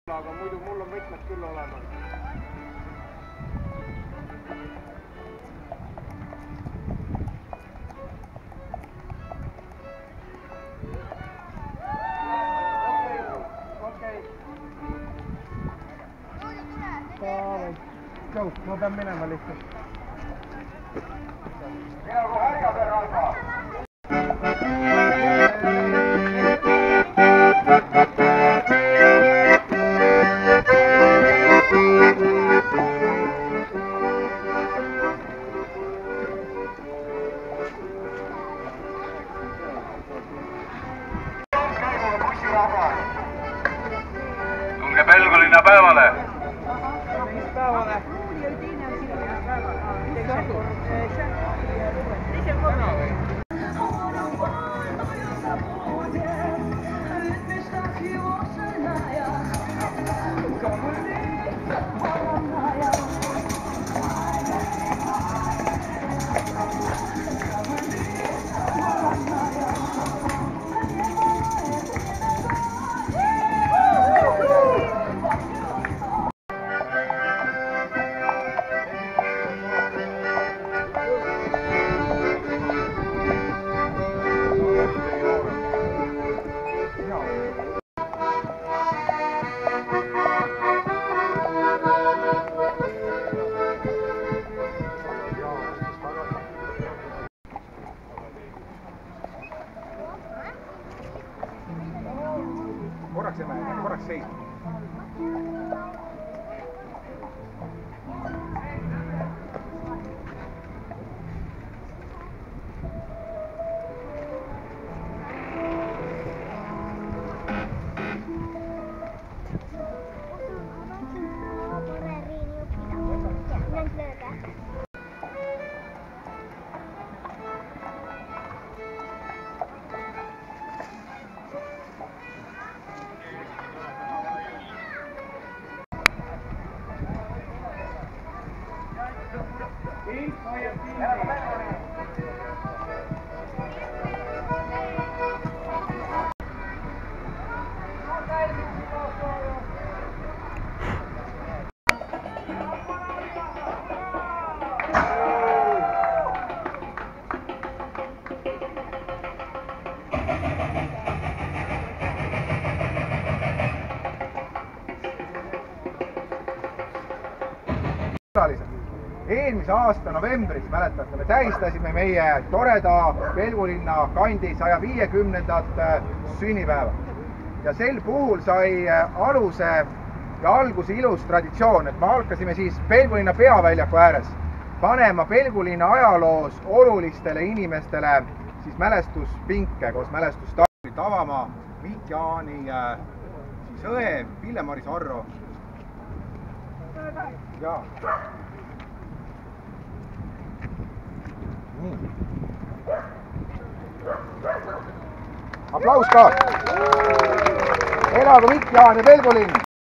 Aga muidu mul on võtmed küll olemas. Go, ma pean minema lihtsalt. Mina kui härjapere alfa. Tulge Pelgulinna päevale! Mis päevale? Korraks seisma. Eelmise aasta novembris, mäletate, me tähistasime meie toreda Pelgulinna kandi 150. sünnipäeva. Ja sel puhul sai aluse ja alguse ilus traditsioon, et me hakkasime siis Pelgulinna peaväljaku ääres panema Pelgulinna ajaloos olulistele inimestele siis mälestuspinke koos mälestustavlit avama Mikk Jaani, siis õe Pille-Maris Arro. Ja. Aplaus ka! Elagu Mikk Jaan ja Pelgulinn!